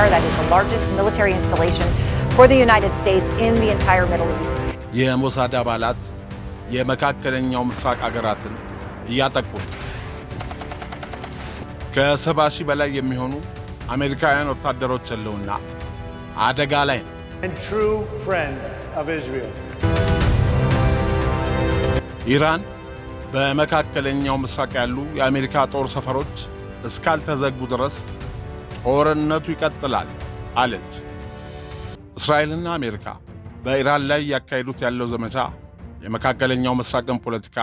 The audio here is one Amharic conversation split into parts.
that is the largest military installation for the United States in the entire Middle East. የሞሳድ አባላት የመካከለኛው ምስራቅ አገራትን እያጠቁ ከ70 ሺህ በላይ የሚሆኑ አሜሪካውያን ወታደሮች ያለውና አደጋ ላይ ነው። And true friend of Israel. ኢራን በመካከለኛው ምስራቅ ያሉ የአሜሪካ ጦር ሰፈሮች እስካልተዘጉ ድረስ ጦርነቱ ይቀጥላል አለች። እስራኤልና አሜሪካ በኢራን ላይ ያካሄዱት ያለው ዘመቻ የመካከለኛው ምስራቅን ፖለቲካ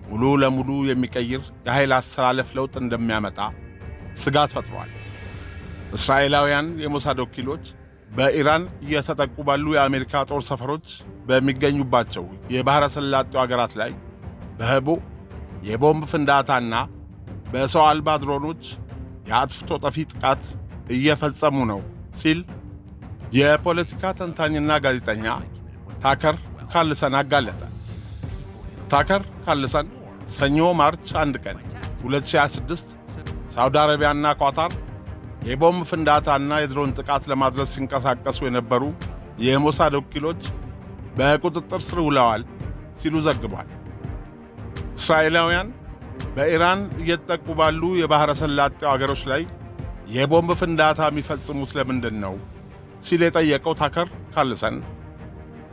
ሙሉ ለሙሉ የሚቀይር የኃይል አሰላለፍ ለውጥ እንደሚያመጣ ስጋት ፈጥሯል። እስራኤላውያን የሞሳድ ወኪሎች በኢራን እየተጠቁ ባሉ የአሜሪካ ጦር ሰፈሮች በሚገኙባቸው የባሕረ ሰላጤው አገራት ላይ በህቡ የቦምብ ፍንዳታና በሰው አልባ ድሮኖች የአጥፍቶ ጠፊ ጥቃት እየፈጸሙ ነው ሲል የፖለቲካ ተንታኝና ጋዜጠኛ ታከር ካርልሰን አጋለጠ። ታከር ካርልሰን ሰኞ ማርች 1 ቀን 2026 ሳውዲ አረቢያና ኳታር የቦምብ ፍንዳታና የድሮን ጥቃት ለማድረስ ሲንቀሳቀሱ የነበሩ የሞሳድ ወኪሎች በቁጥጥር ስር ውለዋል ሲሉ ዘግቧል። እስራኤላውያን በኢራን እየተጠቁ ባሉ የባሕረ ሰላጤው አገሮች ላይ የቦምብ ፍንዳታ የሚፈጽሙት ለምንድን ነው ሲል የጠየቀው ታከር ካርልሰን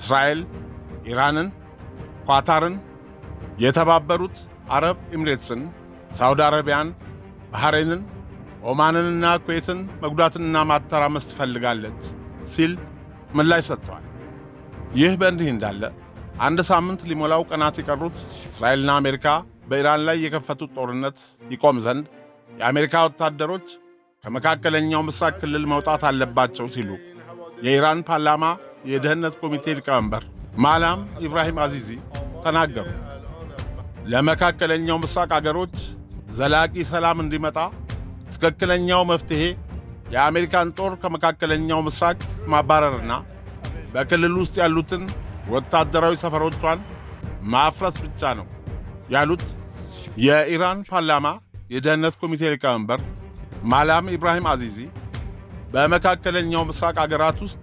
እስራኤል ኢራንን፣ ኳታርን፣ የተባበሩት አረብ ኤሚሬትስን፣ ሳውዲ አረቢያን፣ ባህሬንን፣ ኦማንንና ኩዌትን መጉዳትና ማተራመስ ትፈልጋለች ሲል ምላሽ ሰጥቷል። ይህ በእንዲህ እንዳለ አንድ ሳምንት ሊሞላው ቀናት የቀሩት እስራኤልና አሜሪካ በኢራን ላይ የከፈቱት ጦርነት ይቆም ዘንድ የአሜሪካ ወታደሮች ከመካከለኛው ምስራቅ ክልል መውጣት አለባቸው ሲሉ የኢራን ፓርላማ የደህንነት ኮሚቴ ሊቀመንበር ማላም ኢብራሂም አዚዚ ተናገሩ። ለመካከለኛው ምስራቅ አገሮች ዘላቂ ሰላም እንዲመጣ ትክክለኛው መፍትሄ የአሜሪካን ጦር ከመካከለኛው ምስራቅ ማባረርና በክልል ውስጥ ያሉትን ወታደራዊ ሰፈሮቿን ማፍረስ ብቻ ነው ያሉት የኢራን ፓርላማ የደህንነት ኮሚቴ ሊቀመንበር ማላም ኢብራሂም አዚዚ በመካከለኛው ምስራቅ አገራት ውስጥ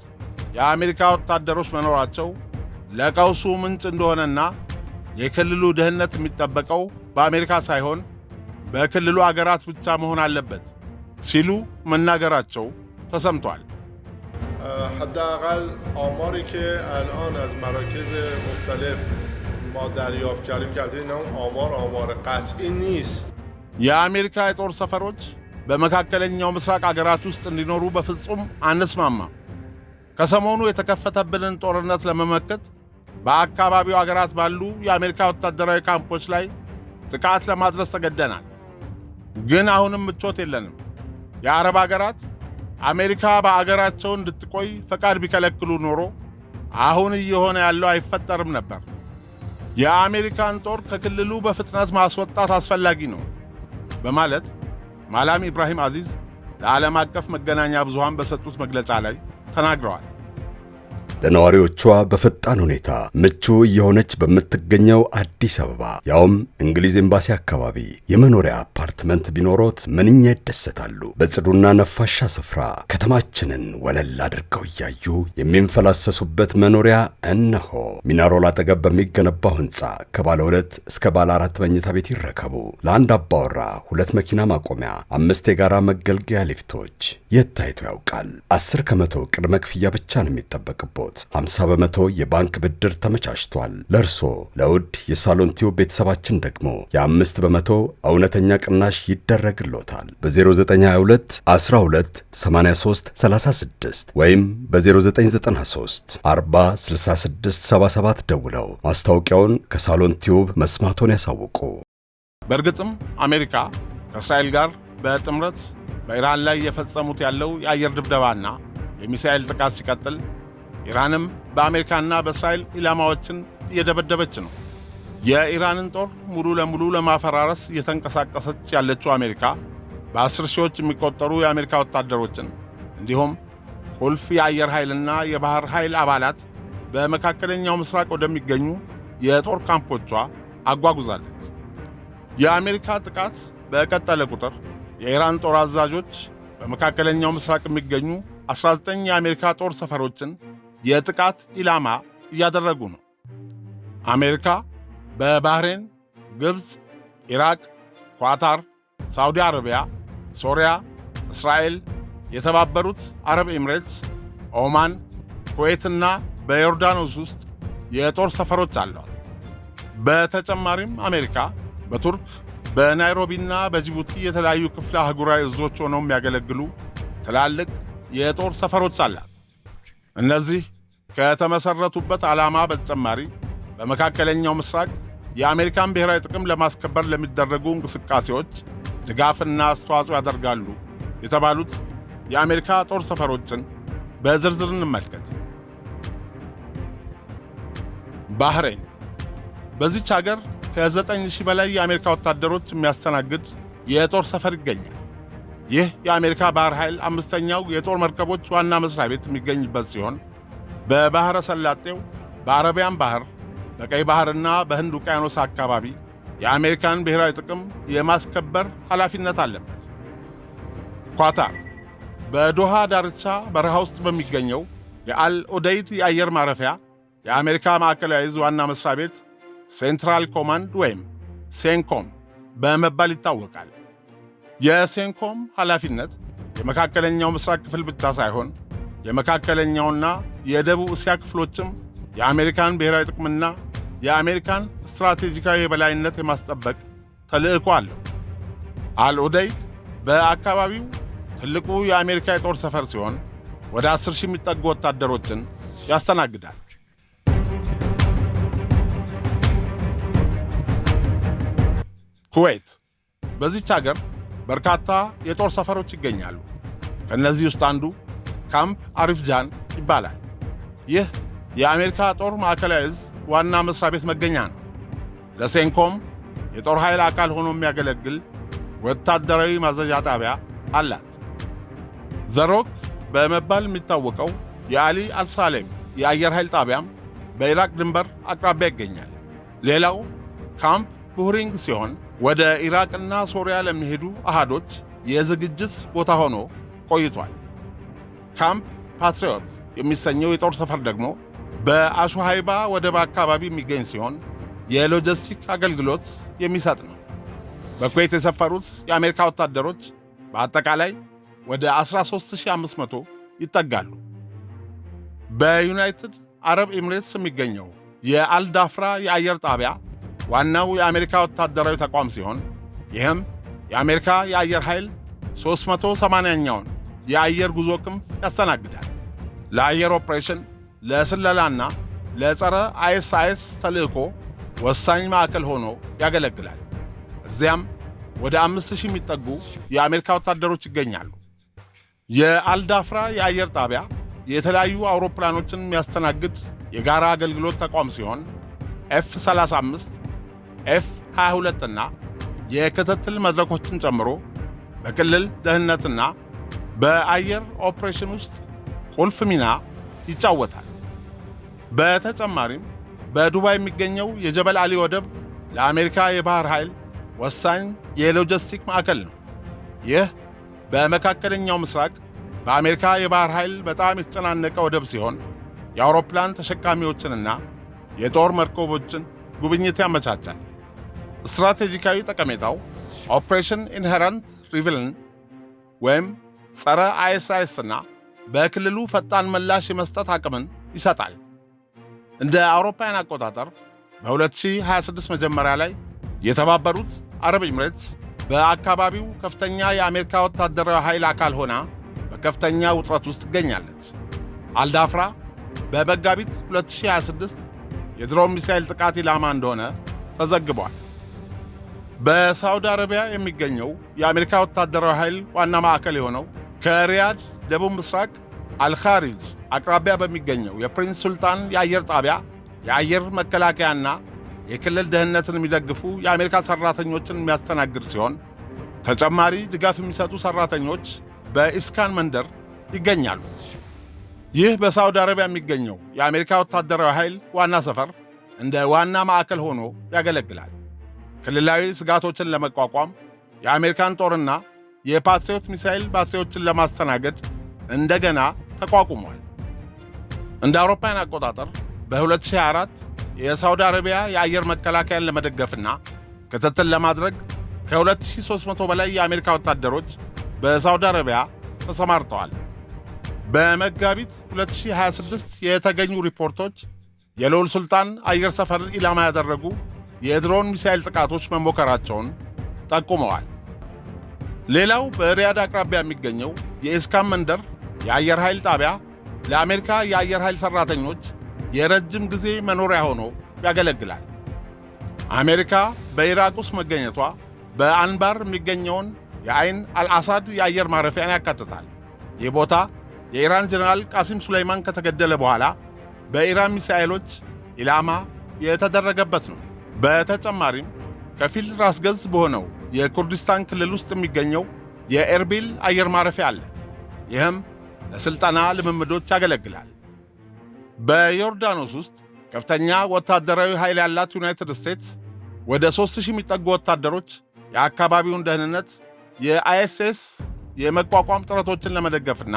የአሜሪካ ወታደሮች መኖራቸው ለቀውሱ ምንጭ እንደሆነና የክልሉ ደህንነት የሚጠበቀው በአሜሪካ ሳይሆን በክልሉ አገራት ብቻ መሆን አለበት ሲሉ መናገራቸው ተሰምቷል። حداقل آماری که الان از مراکز مختلف ما دریافت کردیم که البته این آمار قطعی نیست. የአሜሪካ የጦር ሰፈሮች በመካከለኛው ምስራቅ አገራት ውስጥ እንዲኖሩ በፍጹም አንስማማም። ከሰሞኑ የተከፈተብንን ጦርነት ለመመከት በአካባቢው አገራት ባሉ የአሜሪካ ወታደራዊ ካምፖች ላይ ጥቃት ለማድረስ ተገደናል። ግን አሁንም ምቾት የለንም። የአረብ አገራት አሜሪካ በአገራቸው እንድትቆይ ፈቃድ ቢከለክሉ ኖሮ አሁን እየሆነ ያለው አይፈጠርም ነበር። የአሜሪካን ጦር ከክልሉ በፍጥነት ማስወጣት አስፈላጊ ነው በማለት ማላም ኢብራሂም አዚዝ ለዓለም አቀፍ መገናኛ ብዙሃን በሰጡት መግለጫ ላይ ተናግረዋል። ለነዋሪዎቿ በፈጣን ሁኔታ ምቹ የሆነች በምትገኘው አዲስ አበባ ያውም እንግሊዝ ኤምባሲ አካባቢ የመኖሪያ አፓርትመንት ቢኖሮት ምንኛ ይደሰታሉ። በጽዱና ነፋሻ ስፍራ ከተማችንን ወለል አድርገው እያዩ የሚንፈላሰሱበት መኖሪያ እነሆ። ሚናሮል አጠገብ በሚገነባው ህንፃ ከባለ 2 እስከ ባለ 4 መኝታ ቤት ይረከቡ። ለአንድ አባወራ 2 መኪና ማቆሚያ፣ 5 የጋራ መገልገያ ሊፍቶች። የት ታይቶ ያውቃል? 10 ከመቶ ቅድመ ክፍያ ብቻ ነው የሚጠበቅበት። 50 በመቶ የባንክ ብድር ተመቻችቷል። ለርሶ ለውድ የሳሎን ቲዩብ ቤተሰባችን ደግሞ የ5 በመቶ እውነተኛ ቅናሽ ይደረግሎታል። በ0922 12 83 36 ወይም በ0993 40 66 77 ደውለው ማስታወቂያውን ከሳሎን ቲዩብ መስማቶን ያሳውቁ። በእርግጥም አሜሪካ ከእስራኤል ጋር በጥምረት በኢራን ላይ የፈጸሙት ያለው የአየር ድብደባና የሚሳኤል ጥቃት ሲቀጥል ኢራንም በአሜሪካና በእስራኤል ኢላማዎችን እየደበደበች ነው። የኢራንን ጦር ሙሉ ለሙሉ ለማፈራረስ እየተንቀሳቀሰች ያለችው አሜሪካ በ10 ሺዎች የሚቆጠሩ የአሜሪካ ወታደሮችን እንዲሁም ቁልፍ የአየር ኃይልና የባህር ኃይል አባላት በመካከለኛው ምስራቅ ወደሚገኙ የጦር ካምፖቿ አጓጉዛለች። የአሜሪካ ጥቃት በቀጠለ ቁጥር የኢራን ጦር አዛዦች በመካከለኛው ምስራቅ የሚገኙ 19 የአሜሪካ ጦር ሰፈሮችን የጥቃት ኢላማ እያደረጉ ነው። አሜሪካ በባህሬን፣ ግብፅ፣ ኢራቅ፣ ኳታር፣ ሳውዲ አረቢያ፣ ሶሪያ፣ እስራኤል፣ የተባበሩት አረብ ኤምሬትስ፣ ኦማን፣ ኩዌትና በዮርዳኖስ ውስጥ የጦር ሰፈሮች አሏት። በተጨማሪም አሜሪካ በቱርክ በናይሮቢና በጅቡቲ የተለያዩ ክፍለ አህጉራዊ እዞች ሆነው የሚያገለግሉ ትላልቅ የጦር ሰፈሮች አላት። እነዚህ ከተመሠረቱበት ዓላማ በተጨማሪ በመካከለኛው ምስራቅ የአሜሪካን ብሔራዊ ጥቅም ለማስከበር ለሚደረጉ እንቅስቃሴዎች ድጋፍና አስተዋጽኦ ያደርጋሉ የተባሉት የአሜሪካ ጦር ሰፈሮችን በዝርዝር እንመልከት። ባህሬን በዚች ሀገር ከ9,000 በላይ የአሜሪካ ወታደሮች የሚያስተናግድ የጦር ሰፈር ይገኛል። ይህ የአሜሪካ ባህር ኃይል 5ኛው የጦር መርከቦች ዋና መስሪያ ቤት የሚገኝበት ሲሆን በባሕረ ሰላጤው፣ በአረቢያን ባህር፣ በቀይ ባህርና በህንድ ውቅያኖስ አካባቢ የአሜሪካን ብሔራዊ ጥቅም የማስከበር ኃላፊነት አለበት። ኳታር በዶሃ ዳርቻ በረሃ ውስጥ በሚገኘው የአል ኡደይድ የአየር ማረፊያ የአሜሪካ ማዕከላዊ ዕዝ ዋና መስሪያ ቤት ሴንትራል ኮማንድ ወይም ሴንኮም በመባል ይታወቃል። የሴንኮም ኃላፊነት የመካከለኛው ምስራቅ ክፍል ብቻ ሳይሆን የመካከለኛውና የደቡብ እስያ ክፍሎችም የአሜሪካን ብሔራዊ ጥቅምና የአሜሪካን ስትራቴጂካዊ የበላይነት የማስጠበቅ ተልዕኮ አለው። አል ኡደይድ በአካባቢው ትልቁ የአሜሪካ የጦር ሰፈር ሲሆን ወደ 10,000 የሚጠጉ ወታደሮችን ያስተናግዳል። ኩዌት በዚች ሀገር በርካታ የጦር ሰፈሮች ይገኛሉ። ከእነዚህ ውስጥ አንዱ ካምፕ አሪፍ ጃን ይባላል። ይህ የአሜሪካ ጦር ማዕከላዊ ዕዝ ዋና መስሪያ ቤት መገኛ ነው። ለሴንኮም የጦር ኃይል አካል ሆኖ የሚያገለግል ወታደራዊ ማዘዣ ጣቢያ አላት። ዘሮክ በመባል የሚታወቀው የአሊ አልሳሌም የአየር ኃይል ጣቢያም በኢራቅ ድንበር አቅራቢያ ይገኛል። ሌላው ካምፕ ቡህሪንግ ሲሆን ወደ ኢራቅና ሶሪያ ለሚሄዱ አሃዶች የዝግጅት ቦታ ሆኖ ቆይቷል። ካምፕ ፓትሪዮት የሚሰኘው የጦር ሰፈር ደግሞ በአሹሃይባ ወደብ አካባቢ የሚገኝ ሲሆን የሎጂስቲክ አገልግሎት የሚሰጥ ነው። በኩዌት የሰፈሩት የአሜሪካ ወታደሮች በአጠቃላይ ወደ 13,500 ይጠጋሉ። በዩናይትድ አረብ ኤምሬትስ የሚገኘው የአልዳፍራ የአየር ጣቢያ ዋናው የአሜሪካ ወታደራዊ ተቋም ሲሆን ይህም የአሜሪካ የአየር ኃይል 380ኛውን የአየር ጉዞ ክንፍ ያስተናግዳል። ለአየር ኦፕሬሽን፣ ለስለላና ለጸረ አይኤስአይኤስ ተልዕኮ ወሳኝ ማዕከል ሆኖ ያገለግላል። እዚያም ወደ 5,000 የሚጠጉ የአሜሪካ ወታደሮች ይገኛሉ። የአልዳፍራ የአየር ጣቢያ የተለያዩ አውሮፕላኖችን የሚያስተናግድ የጋራ አገልግሎት ተቋም ሲሆን F-35፣ F-22 እና የክትትል መድረኮችን ጨምሮ በክልል ደህንነትና በአየር ኦፕሬሽን ውስጥ ቁልፍ ሚና ይጫወታል። በተጨማሪም በዱባይ የሚገኘው የጀበል አሊ ወደብ ለአሜሪካ የባህር ኃይል ወሳኝ የሎጂስቲክ ማዕከል ነው። ይህ በመካከለኛው ምስራቅ በአሜሪካ የባህር ኃይል በጣም የተጨናነቀ ወደብ ሲሆን የአውሮፕላን ተሸካሚዎችንና የጦር መርከቦችን ጉብኝት ያመቻቻል። ስትራቴጂካዊ ጠቀሜታው ኦፕሬሽን ኢንሄረንት ሪቪልን ወይም ጸረ አይኤስአይኤስ እና በክልሉ ፈጣን ምላሽ የመስጠት አቅምን ይሰጣል። እንደ አውሮፓውያን አቆጣጠር በ2026 መጀመሪያ ላይ የተባበሩት አረብ ኤምሬትስ በአካባቢው ከፍተኛ የአሜሪካ ወታደራዊ ኃይል አካል ሆና በከፍተኛ ውጥረት ውስጥ ትገኛለች። አልዳፍራ በመጋቢት 2026 የድሮን ሚሳኤል ጥቃት ኢላማ እንደሆነ ተዘግቧል። በሳውዲ አረቢያ የሚገኘው የአሜሪካ ወታደራዊ ኃይል ዋና ማዕከል የሆነው ከሪያድ ደቡብ ምስራቅ አልኻሪጅ አቅራቢያ በሚገኘው የፕሪንስ ሱልጣን የአየር ጣቢያ የአየር መከላከያና የክልል ደህንነትን የሚደግፉ የአሜሪካ ሠራተኞችን የሚያስተናግድ ሲሆን ተጨማሪ ድጋፍ የሚሰጡ ሠራተኞች በኢስካን መንደር ይገኛሉ። ይህ በሳውዲ አረቢያ የሚገኘው የአሜሪካ ወታደራዊ ኃይል ዋና ሰፈር እንደ ዋና ማዕከል ሆኖ ያገለግላል። ክልላዊ ስጋቶችን ለመቋቋም የአሜሪካን ጦርና የፓትሪዮት ሚሳኤል ባትሪዎችን ለማስተናገድ እንደገና ተቋቁሟል። እንደ አውሮፓውያን አቆጣጠር በ2024 የሳውዲ አረቢያ የአየር መከላከያን ለመደገፍና ክትትል ለማድረግ ከ2300 በላይ የአሜሪካ ወታደሮች በሳውዲ አረቢያ ተሰማርተዋል። በመጋቢት 2026 የተገኙ ሪፖርቶች የልዑል ሱልጣን አየር ሰፈርን ኢላማ ያደረጉ የድሮን ሚሳኤል ጥቃቶች መሞከራቸውን ጠቁመዋል። ሌላው በሪያድ አቅራቢያ የሚገኘው የኢስካን መንደር የአየር ኃይል ጣቢያ ለአሜሪካ የአየር ኃይል ሠራተኞች የረጅም ጊዜ መኖሪያ ሆኖ ያገለግላል። አሜሪካ በኢራቅ ውስጥ መገኘቷ በአንባር የሚገኘውን የአይን አልአሳድ የአየር ማረፊያን ያካትታል። ይህ ቦታ የኢራን ጀነራል ቃሲም ሱሌይማን ከተገደለ በኋላ በኢራን ሚሳኤሎች ኢላማ የተደረገበት ነው። በተጨማሪም ከፊል ራስ ገዝ በሆነው የኩርዲስታን ክልል ውስጥ የሚገኘው የኤርቢል አየር ማረፊያ አለ። ይህም ለሥልጠና ልምምዶች ያገለግላል። በዮርዳኖስ ውስጥ ከፍተኛ ወታደራዊ ኃይል ያላት ዩናይትድ ስቴትስ ወደ 3000 የሚጠጉ ወታደሮች የአካባቢውን ደህንነት የአይኤስኤስ የመቋቋም ጥረቶችን ለመደገፍና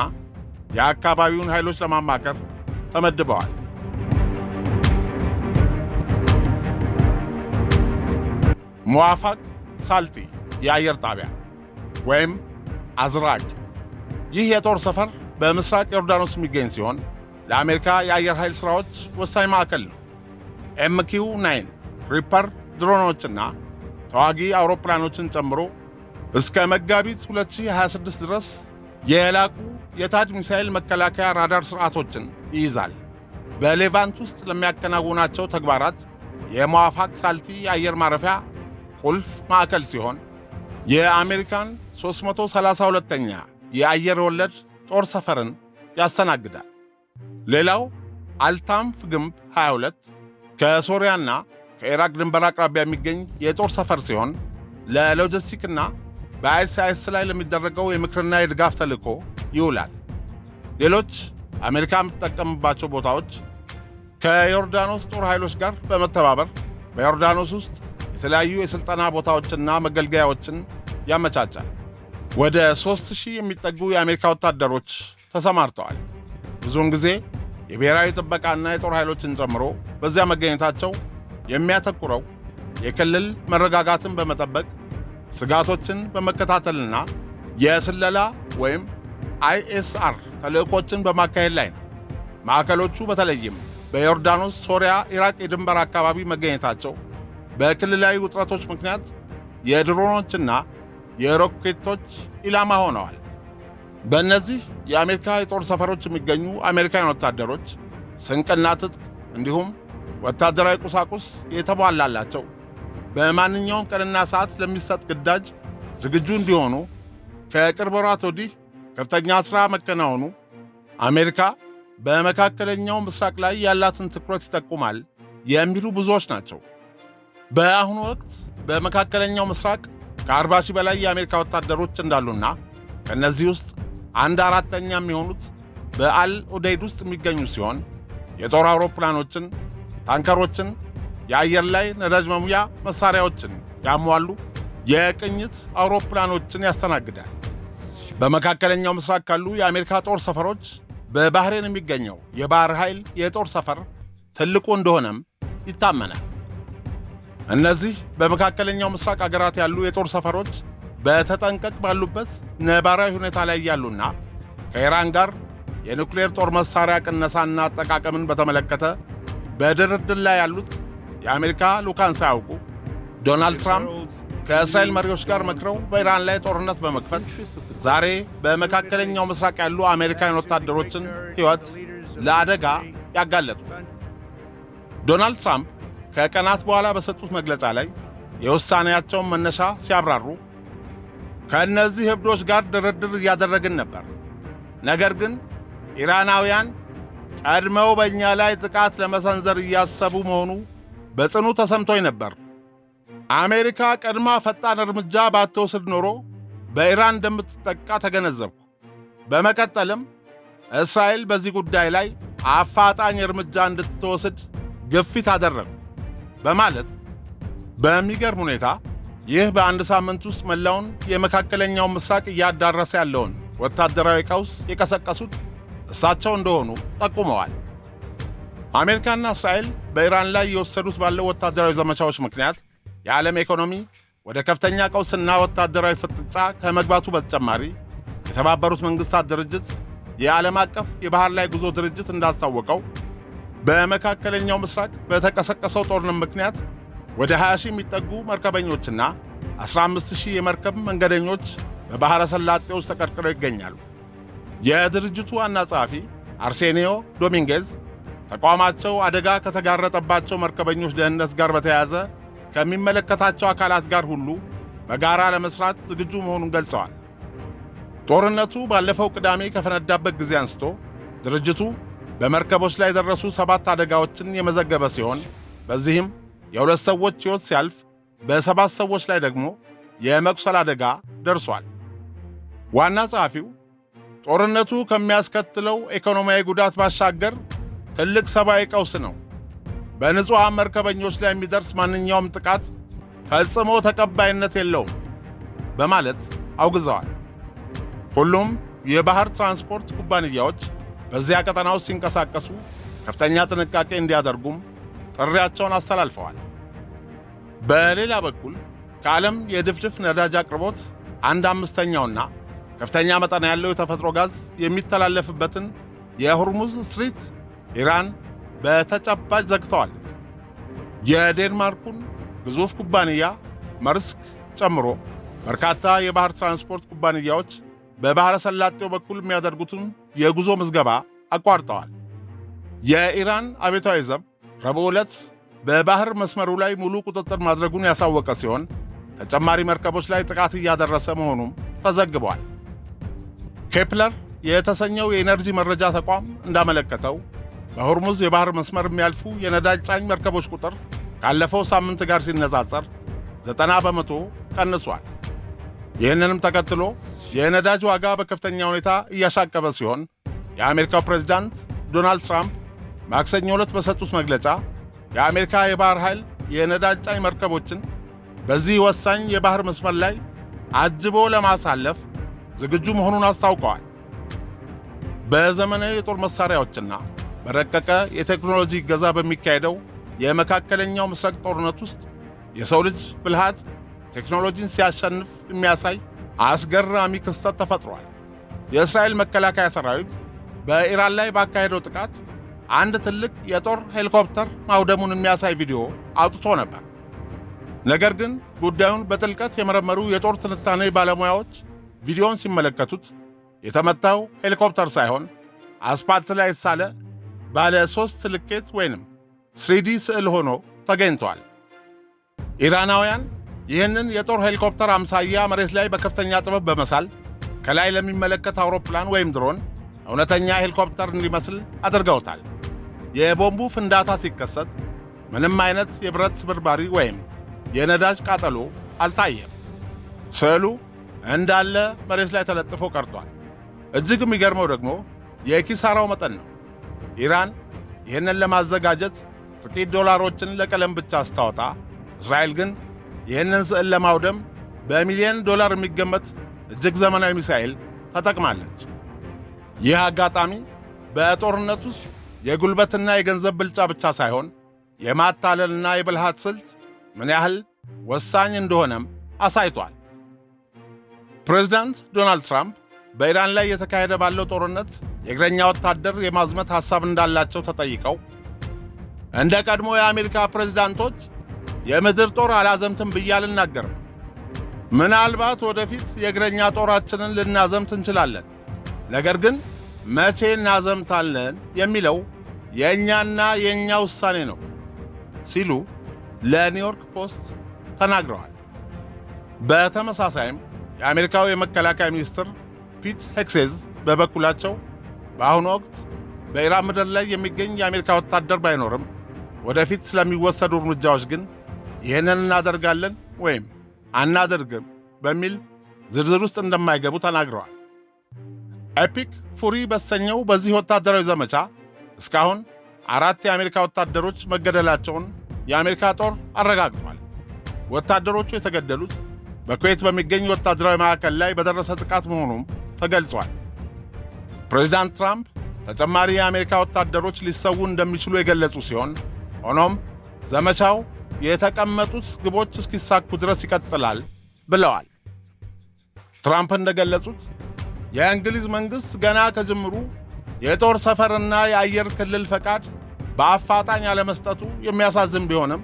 የአካባቢውን ኃይሎች ለማማከር ተመድበዋል። ሙዋፋቅ ሳልቲ የአየር ጣቢያ ወይም አዝራቅ። ይህ የጦር ሰፈር በምስራቅ ዮርዳኖስ የሚገኝ ሲሆን ለአሜሪካ የአየር ኃይል ሥራዎች ወሳኝ ማዕከል ነው። MQ-9 ሪፐር ድሮኖችና ተዋጊ አውሮፕላኖችን ጨምሮ እስከ መጋቢት 2026 ድረስ የላቁ የታድ ሚሳኤል መከላከያ ራዳር ሥርዓቶችን ይይዛል። በሌቫንት ውስጥ ለሚያከናውናቸው ተግባራት የሙዋፋቅ ሳልቲ የአየር ማረፊያ ቁልፍ ማዕከል ሲሆን የአሜሪካን 332ኛ የአየር ወለድ ጦር ሰፈርን ያስተናግዳል። ሌላው አልታንፍ ግንብ 22 ከሶሪያና ከኢራቅ ድንበር አቅራቢያ የሚገኝ የጦር ሰፈር ሲሆን ለሎጂስቲክና በአይኤስአይኤስ ላይ ለሚደረገው የምክርና የድጋፍ ተልዕኮ ይውላል። ሌሎች አሜሪካ የምትጠቀምባቸው ቦታዎች ከዮርዳኖስ ጦር ኃይሎች ጋር በመተባበር በዮርዳኖስ ውስጥ የተለያዩ የሥልጠና ቦታዎችና መገልገያዎችን ያመቻቻል። ወደ 3000 የሚጠጉ የአሜሪካ ወታደሮች ተሰማርተዋል። ብዙውን ጊዜ የብሔራዊ ጥበቃና የጦር ኃይሎችን ጨምሮ በዚያ መገኘታቸው የሚያተኩረው የክልል መረጋጋትን በመጠበቅ ስጋቶችን በመከታተልና የስለላ ወይም ISR ተልዕኮችን በማካሄድ ላይ ነው። ማዕከሎቹ በተለይም በዮርዳኖስ፣ ሶሪያ፣ ኢራቅ የድንበር አካባቢ መገኘታቸው በክልላዊ ውጥረቶች ምክንያት የድሮኖችና የሮኬቶች ኢላማ ሆነዋል። በእነዚህ የአሜሪካ የጦር ሰፈሮች የሚገኙ አሜሪካውያን ወታደሮች ስንቅና ትጥቅ እንዲሁም ወታደራዊ ቁሳቁስ የተሟላላቸው በማንኛውም ቀንና ሰዓት ለሚሰጥ ግዳጅ ዝግጁ እንዲሆኑ ከቅርብ ወራት ወዲህ ከፍተኛ ሥራ መከናወኑ አሜሪካ በመካከለኛው ምስራቅ ላይ ያላትን ትኩረት ይጠቁማል የሚሉ ብዙዎች ናቸው። በአሁኑ ወቅት በመካከለኛው ምስራቅ ከ40 ሺህ በላይ የአሜሪካ ወታደሮች እንዳሉና ከእነዚህ ውስጥ 1/4 የሚሆኑት በአል ኡደይድ ውስጥ የሚገኙ ሲሆን የጦር አውሮፕላኖችን፣ ታንከሮችን፣ የአየር ላይ ነዳጅ መሙያ መሳሪያዎችን ያሟሉ የቅኝት አውሮፕላኖችን ያስተናግዳል። በመካከለኛው ምስራቅ ካሉ የአሜሪካ ጦር ሰፈሮች በባህሬን የሚገኘው የባህር ኃይል የጦር ሰፈር ትልቁ እንደሆነም ይታመናል። እነዚህ በመካከለኛው ምስራቅ አገራት ያሉ የጦር ሰፈሮች በተጠንቀቅ ባሉበት ነባራዊ ሁኔታ ላይ ያሉና ከኢራን ጋር የኑክሌር ጦር መሳሪያ ቅነሳና አጠቃቀምን በተመለከተ በድርድር ላይ ያሉት የአሜሪካ ልዑካን ሳያውቁ ዶናልድ ትራምፕ ከእስራኤል መሪዎች ጋር መክረው በኢራን ላይ ጦርነት በመክፈት ዛሬ በመካከለኛው ምስራቅ ያሉ አሜሪካውያን ወታደሮችን ሕይወት ለአደጋ ያጋለጡ። ዶናልድ ትራምፕ ከቀናት በኋላ በሰጡት መግለጫ ላይ የውሳኔያቸውን መነሻ ሲያብራሩ ከእነዚህ እብዶች ጋር ድርድር እያደረግን ነበር፣ ነገር ግን ኢራናውያን ቀድመው በእኛ ላይ ጥቃት ለመሰንዘር እያሰቡ መሆኑ በጽኑ ተሰምቶኝ ነበር። አሜሪካ ቀድማ ፈጣን እርምጃ ባትወስድ ኖሮ በኢራን እንደምትጠቃ ተገነዘብኩ። በመቀጠልም እስራኤል በዚህ ጉዳይ ላይ አፋጣኝ እርምጃ እንድትወስድ ግፊት አደረጉ በማለት በሚገርም ሁኔታ ይህ በአንድ ሳምንት ውስጥ መላውን የመካከለኛው ምስራቅ እያዳረሰ ያለውን ወታደራዊ ቀውስ የቀሰቀሱት እሳቸው እንደሆኑ ጠቁመዋል። አሜሪካና እስራኤል በኢራን ላይ የወሰዱት ባለው ወታደራዊ ዘመቻዎች ምክንያት የዓለም ኢኮኖሚ ወደ ከፍተኛ ቀውስና ወታደራዊ ፍጥጫ ከመግባቱ በተጨማሪ የተባበሩት መንግሥታት ድርጅት የዓለም አቀፍ የባህር ላይ ጉዞ ድርጅት እንዳስታወቀው በመካከለኛው ምስራቅ በተቀሰቀሰው ጦርነት ምክንያት ወደ 20,000 የሚጠጉ መርከበኞችና 15,000 የመርከብ መንገደኞች በባሕረ ሰላጤ ውስጥ ተቀርቅረው ይገኛሉ። የድርጅቱ ዋና ጸሐፊ አርሴኒዮ ዶሚንጌዝ ተቋማቸው አደጋ ከተጋረጠባቸው መርከበኞች ደህንነት ጋር በተያያዘ ከሚመለከታቸው አካላት ጋር ሁሉ በጋራ ለመስራት ዝግጁ መሆኑን ገልጸዋል። ጦርነቱ ባለፈው ቅዳሜ ከፈነዳበት ጊዜ አንስቶ ድርጅቱ በመርከቦች ላይ የደረሱ 7 አደጋዎችን የመዘገበ ሲሆን በዚህም የ2 ሰዎች ሕይወት ሲያልፍ በ7 ሰዎች ላይ ደግሞ የመቁሰል አደጋ ደርሷል። ዋና ጸሐፊው ጦርነቱ ከሚያስከትለው ኢኮኖሚያዊ ጉዳት ባሻገር ትልቅ ሰብአዊ ቀውስ ነው፣ በንጹሐን መርከበኞች ላይ የሚደርስ ማንኛውም ጥቃት ፈጽሞ ተቀባይነት የለውም በማለት አውግዘዋል። ሁሉም የባህር ትራንስፖርት ኩባንያዎች በዚያ ቀጠና ውስጥ ሲንቀሳቀሱ ከፍተኛ ጥንቃቄ እንዲያደርጉም ጥሪያቸውን አስተላልፈዋል። በሌላ በኩል ከዓለም የድፍድፍ ነዳጅ አቅርቦት 1/5ኛውና ከፍተኛ መጠን ያለው የተፈጥሮ ጋዝ የሚተላለፍበትን የሆርሙዝ ስትሪት ኢራን በተጨባጭ ዘግተዋለች። የዴንማርኩን ግዙፍ ኩባንያ መርስክ ጨምሮ በርካታ የባህር ትራንስፖርት ኩባንያዎች በባሕረ ሰላጤው በኩል የሚያደርጉትን የጉዞ ምዝገባ አቋርጠዋል። የኢራን አብዮታዊ ዘብ ረቡዕ ዕለት በባህር መስመሩ ላይ ሙሉ ቁጥጥር ማድረጉን ያሳወቀ ሲሆን ተጨማሪ መርከቦች ላይ ጥቃት እያደረሰ መሆኑም ተዘግቧል። ኬፕለር የተሰኘው የኤነርጂ መረጃ ተቋም እንዳመለከተው በሆርሙዝ የባህር መስመር የሚያልፉ የነዳጅ ጫኝ መርከቦች ቁጥር ካለፈው ሳምንት ጋር ሲነጻጸር 90 በመቶ ቀንሷል። ይህንንም ተከትሎ የነዳጅ ዋጋ በከፍተኛ ሁኔታ እያሻቀበ ሲሆን የአሜሪካው ፕሬዝዳንት ዶናልድ ትራምፕ ማክሰኞ ዕለት በሰጡት መግለጫ የአሜሪካ የባህር ኃይል የነዳጅ ጫኝ መርከቦችን በዚህ ወሳኝ የባህር መስመር ላይ አጅቦ ለማሳለፍ ዝግጁ መሆኑን አስታውቀዋል። በዘመናዊ የጦር መሳሪያዎችና በረቀቀ የቴክኖሎጂ እገዛ በሚካሄደው የመካከለኛው ምስራቅ ጦርነት ውስጥ የሰው ልጅ ብልሃት ቴክኖሎጂን ሲያሸንፍ የሚያሳይ አስገራሚ ክስተት ተፈጥሯል። የእስራኤል መከላከያ ሰራዊት በኢራን ላይ ባካሄደው ጥቃት አንድ ትልቅ የጦር ሄሊኮፕተር ማውደሙን የሚያሳይ ቪዲዮ አውጥቶ ነበር። ነገር ግን ጉዳዩን በጥልቀት የመረመሩ የጦር ትንታኔ ባለሙያዎች ቪዲዮውን ሲመለከቱት የተመታው ሄሊኮፕተር ሳይሆን አስፓልት ላይ የተሳለ ባለ 3 ልኬት ወይንም 3D ስዕል ሆኖ ተገኝቷል። ኢራናውያን ይህንን የጦር ሄሊኮፕተር አምሳያ መሬት ላይ በከፍተኛ ጥበብ በመሳል ከላይ ለሚመለከት አውሮፕላን ወይም ድሮን እውነተኛ ሄሊኮፕተር እንዲመስል አድርገውታል። የቦምቡ ፍንዳታ ሲከሰት ምንም አይነት የብረት ስብርባሪ ወይም የነዳጅ ቃጠሎ አልታየም። ስዕሉ እንዳለ መሬት ላይ ተለጥፎ ቀርቷል። እጅግ የሚገርመው ደግሞ የኪሳራው መጠን ነው። ኢራን ይህንን ለማዘጋጀት ጥቂት ዶላሮችን ለቀለም ብቻ አስታወጣ፣ እስራኤል ግን ይህንን ስዕል ለማውደም በሚሊዮን ዶላር የሚገመት እጅግ ዘመናዊ ሚሳኤል ተጠቅማለች። ይህ አጋጣሚ በጦርነት ውስጥ የጉልበትና የገንዘብ ብልጫ ብቻ ሳይሆን የማታለልና የብልሃት ስልት ምን ያህል ወሳኝ እንደሆነም አሳይቷል። ፕሬዝዳንት ዶናልድ ትራምፕ በኢራን ላይ የተካሄደ ባለው ጦርነት የእግረኛ ወታደር የማዝመት ሐሳብ እንዳላቸው ተጠይቀው እንደ ቀድሞ የአሜሪካ ፕሬዝዳንቶች የምድር ጦር አላዘምትም ብዬ አልናገርም። ምናልባት ወደፊት የእግረኛ ጦራችንን ልናዘምት እንችላለን፣ ነገር ግን መቼ እናዘምታለን የሚለው የእኛና የእኛ ውሳኔ ነው ሲሉ ለኒውዮርክ ፖስት ተናግረዋል። በተመሳሳይም የአሜሪካው የመከላከያ ሚኒስትር ፒት ሄክሴዝ በበኩላቸው በአሁኑ ወቅት በኢራን ምድር ላይ የሚገኝ የአሜሪካ ወታደር ባይኖርም ወደፊት ስለሚወሰዱ እርምጃዎች ግን ይህንን እናደርጋለን ወይም አናደርግም በሚል ዝርዝር ውስጥ እንደማይገቡ ተናግረዋል። ኤፒክ ፉሪ በተሰኘው በዚህ ወታደራዊ ዘመቻ እስካሁን 4 የአሜሪካ ወታደሮች መገደላቸውን የአሜሪካ ጦር አረጋግጧል። ወታደሮቹ የተገደሉት በኩዌት በሚገኝ ወታደራዊ ማዕከል ላይ በደረሰ ጥቃት መሆኑም ተገልጿል። ፕሬዝዳንት ትራምፕ ተጨማሪ የአሜሪካ ወታደሮች ሊሰዉ እንደሚችሉ የገለጹ ሲሆን ሆኖም ዘመቻው የተቀመጡት ግቦች እስኪሳኩ ድረስ ይቀጥላል ብለዋል። ትራምፕ እንደገለጹት የእንግሊዝ መንግሥት ገና ከጅምሩ የጦር ሰፈርና የአየር ክልል ፈቃድ በአፋጣኝ አለመስጠቱ የሚያሳዝን ቢሆንም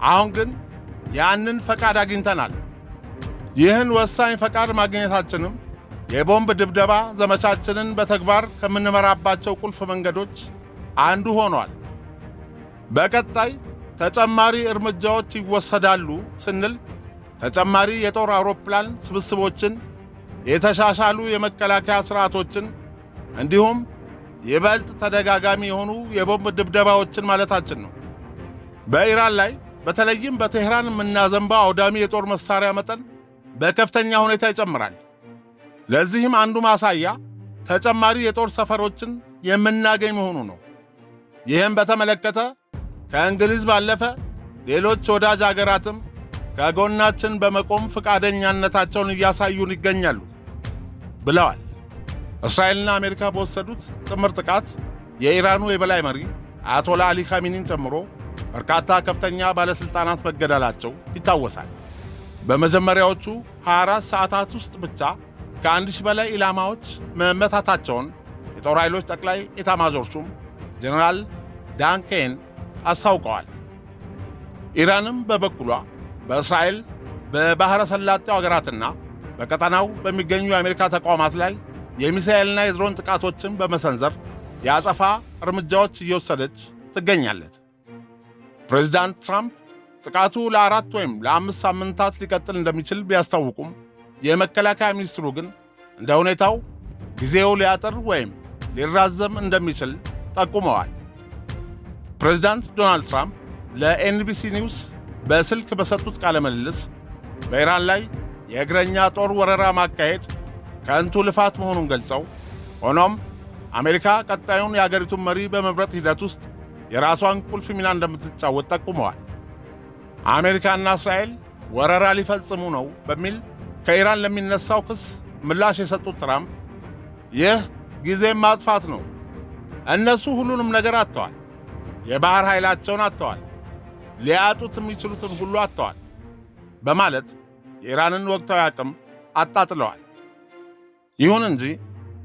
አሁን ግን ያንን ፈቃድ አግኝተናል። ይህን ወሳኝ ፈቃድ ማግኘታችንም የቦምብ ድብደባ ዘመቻችንን በተግባር ከምንመራባቸው ቁልፍ መንገዶች አንዱ ሆኗል። በቀጣይ ተጨማሪ እርምጃዎች ይወሰዳሉ ስንል ተጨማሪ የጦር አውሮፕላን ስብስቦችን፣ የተሻሻሉ የመከላከያ ሥርዓቶችን እንዲሁም ይበልጥ ተደጋጋሚ የሆኑ የቦምብ ድብደባዎችን ማለታችን ነው። በኢራን ላይ በተለይም በቴህራን የምናዘንባው አውዳሚ የጦር መሳሪያ መጠን በከፍተኛ ሁኔታ ይጨምራል። ለዚህም አንዱ ማሳያ ተጨማሪ የጦር ሰፈሮችን የምናገኝ መሆኑ ነው። ይህም በተመለከተ ከእንግሊዝ ባለፈ ሌሎች ወዳጅ አገራትም ከጎናችን በመቆም ፈቃደኛነታቸውን እያሳዩን ይገኛሉ ብለዋል። እስራኤልና አሜሪካ በወሰዱት ጥምር ጥቃት የኢራኑ የበላይ መሪ አያቶላ አሊ ካሚኒን ጨምሮ በርካታ ከፍተኛ ባለሥልጣናት መገደላቸው ይታወሳል። በመጀመሪያዎቹ 24 ሰዓታት ውስጥ ብቻ ከ1000 በላይ ኢላማዎች መመታታቸውን የጦር ኃይሎች ጠቅላይ ኤታማዦር ሹም ጀነራል ዳን ኬን አስታውቀዋል። ኢራንም በበኩሏ በእስራኤል በባሕረ ሰላጤው አገራትና በቀጠናው በሚገኙ የአሜሪካ ተቋማት ላይ የሚሳኤልና የድሮን ጥቃቶችን በመሰንዘር የአጸፋ እርምጃዎች እየወሰደች ትገኛለች። ፕሬዝዳንት ትራምፕ ጥቃቱ ለ4 ወይም ለ5 ሳምንታት ሊቀጥል እንደሚችል ቢያስታውቁም የመከላከያ ሚኒስትሩ ግን እንደ ሁኔታው ጊዜው ሊያጥር ወይም ሊራዘም እንደሚችል ጠቁመዋል። ፕሬዝዳንት ዶናልድ ትራምፕ ለኤንቢሲ ኒውስ በስልክ በሰጡት ቃለ ምልልስ በኢራን ላይ የእግረኛ ጦር ወረራ ማካሄድ ከንቱ ልፋት መሆኑን ገልጸው ሆኖም አሜሪካ ቀጣዩን የአገሪቱን መሪ በመምረጥ ሂደት ውስጥ የራሷን ቁልፍ ሚና እንደምትጫወት ጠቁመዋል። አሜሪካና እስራኤል ወረራ ሊፈጽሙ ነው በሚል ከኢራን ለሚነሳው ክስ ምላሽ የሰጡት ትራምፕ ይህ ጊዜም ማጥፋት ነው፣ እነሱ ሁሉንም ነገር አጥተዋል፣ የባህር ኃይላቸውን አጥተዋል፣ ሊያጡት የሚችሉትን ሁሉ አጥተዋል በማለት የኢራንን ወቅታዊ አቅም አጣጥለዋል። ይሁን እንጂ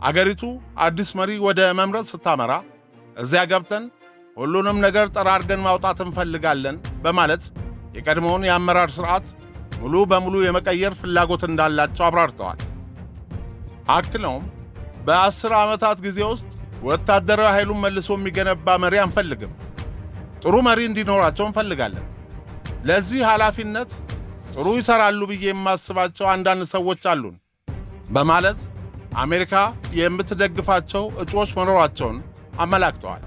አገሪቱ አዲስ መሪ ወደ መምረጥ ስታመራ እዚያ ገብተን ሁሉንም ነገር ጠራርገን ማውጣት እንፈልጋለን በማለት የቀድሞውን የአመራር ሥርዓት ሙሉ በሙሉ የመቀየር ፍላጎት እንዳላቸው አብራርተዋል። አክለውም በ10 ዓመታት ጊዜ ውስጥ ወታደራዊ ኃይሉን መልሶ የሚገነባ መሪ አንፈልግም፣ ጥሩ መሪ እንዲኖራቸው እንፈልጋለን። ለዚህ ኃላፊነት ጥሩ ይሠራሉ ብዬ የማስባቸው አንዳንድ ሰዎች አሉን በማለት አሜሪካ የምትደግፋቸው እጩዎች መኖራቸውን አመላክተዋል።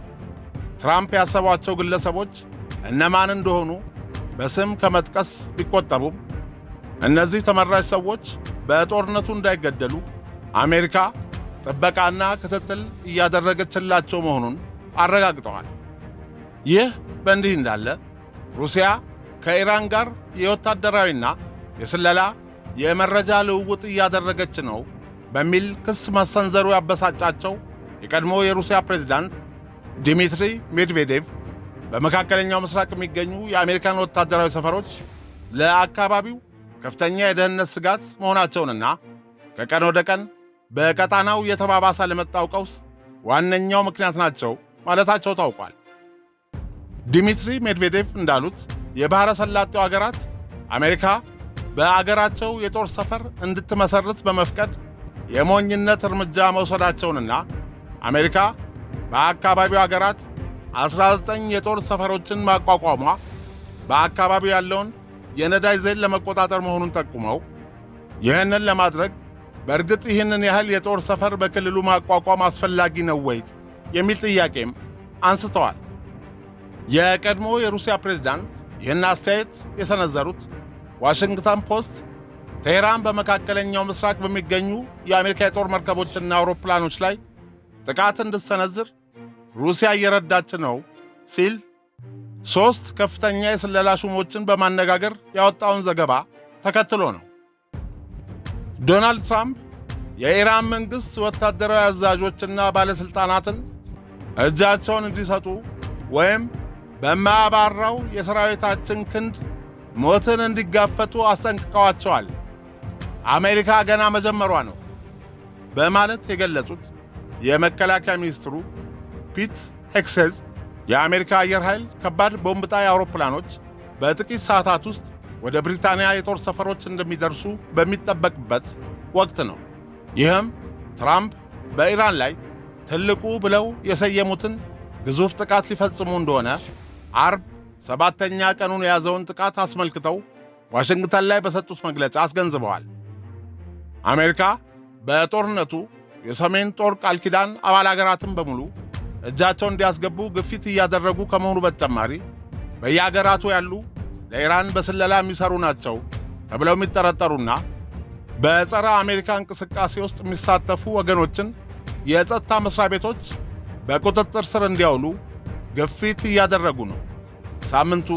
ትራምፕ ያሰቧቸው ግለሰቦች እነማን እንደሆኑ በስም ከመጥቀስ ቢቆጠቡም እነዚህ ተመራጭ ሰዎች በጦርነቱ እንዳይገደሉ አሜሪካ ጥበቃና ክትትል እያደረገችላቸው መሆኑን አረጋግጠዋል። ይህ በእንዲህ እንዳለ ሩሲያ ከኢራን ጋር የወታደራዊና የስለላ የመረጃ ልውውጥ እያደረገች ነው በሚል ክስ መሰንዘሩ ያበሳጫቸው የቀድሞ የሩሲያ ፕሬዝዳንት ዲሚትሪ ሜድቬዴቭ በመካከለኛው ምስራቅ የሚገኙ የአሜሪካን ወታደራዊ ሰፈሮች ለአካባቢው ከፍተኛ የደህንነት ስጋት መሆናቸውንና ከቀን ወደ ቀን በቀጣናው እየተባባሰ ለመጣው ቀውስ ዋነኛው ምክንያት ናቸው ማለታቸው ታውቋል። ዲሚትሪ ሜድቬዴቭ እንዳሉት የባሕረ ሰላጤው አገራት አሜሪካ በአገራቸው የጦር ሰፈር እንድትመሰርት በመፍቀድ የሞኝነት እርምጃ መውሰዳቸውንና አሜሪካ በአካባቢው አገራት 19 የጦር ሰፈሮችን ማቋቋሟ በአካባቢው ያለውን የነዳጅ ዘይት ለመቆጣጠር መሆኑን ጠቁመው ይህንን ለማድረግ በእርግጥ ይህንን ያህል የጦር ሰፈር በክልሉ ማቋቋም አስፈላጊ ነው ወይ የሚል ጥያቄም አንስተዋል። የቀድሞ የሩሲያ ፕሬዝዳንት ይህን አስተያየት የሰነዘሩት ዋሽንግተን ፖስት ቴህራን በመካከለኛው ምስራቅ በሚገኙ የአሜሪካ የጦር መርከቦችና አውሮፕላኖች ላይ ጥቃት እንድትሰነዝር ሩሲያ እየረዳች ነው ሲል 3 ከፍተኛ የስለላ ሹሞችን በማነጋገር ያወጣውን ዘገባ ተከትሎ ነው። ዶናልድ ትራምፕ የኢራን መንግሥት ወታደራዊ አዛዦችና ባለሥልጣናትን እጃቸውን እንዲሰጡ ወይም በማያባራው የሰራዊታችን ክንድ ሞትን እንዲጋፈጡ አስጠንቅቀዋቸዋል። አሜሪካ ገና መጀመሯ ነው በማለት የገለጹት የመከላከያ ሚኒስትሩ ፒት ሄግሴዝ የአሜሪካ አየር ኃይል ከባድ ቦምብ ጣይ አውሮፕላኖች በጥቂት ሰዓታት ውስጥ ወደ ብሪታንያ የጦር ሰፈሮች እንደሚደርሱ በሚጠበቅበት ወቅት ነው። ይህም ትራምፕ በኢራን ላይ ትልቁ ብለው የሰየሙትን ግዙፍ ጥቃት ሊፈጽሙ እንደሆነ አርብ 7ኛ ቀኑን የያዘውን ጥቃት አስመልክተው ዋሽንግተን ላይ በሰጡት መግለጫ አስገንዝበዋል። አሜሪካ በጦርነቱ የሰሜን ጦር ቃል ኪዳን አባል አገራትን በሙሉ እጃቸውን እንዲያስገቡ ግፊት እያደረጉ ከመሆኑ በተጨማሪ በየአገራቱ ያሉ ለኢራን በስለላ የሚሰሩ ናቸው ተብለው የሚጠረጠሩና በጸረ አሜሪካ እንቅስቃሴ ውስጥ የሚሳተፉ ወገኖችን የጸጥታ መስሪያ ቤቶች በቁጥጥር ስር እንዲያውሉ ግፊት እያደረጉ ነው ሳምንቱ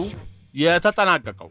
የተጠናቀቀው።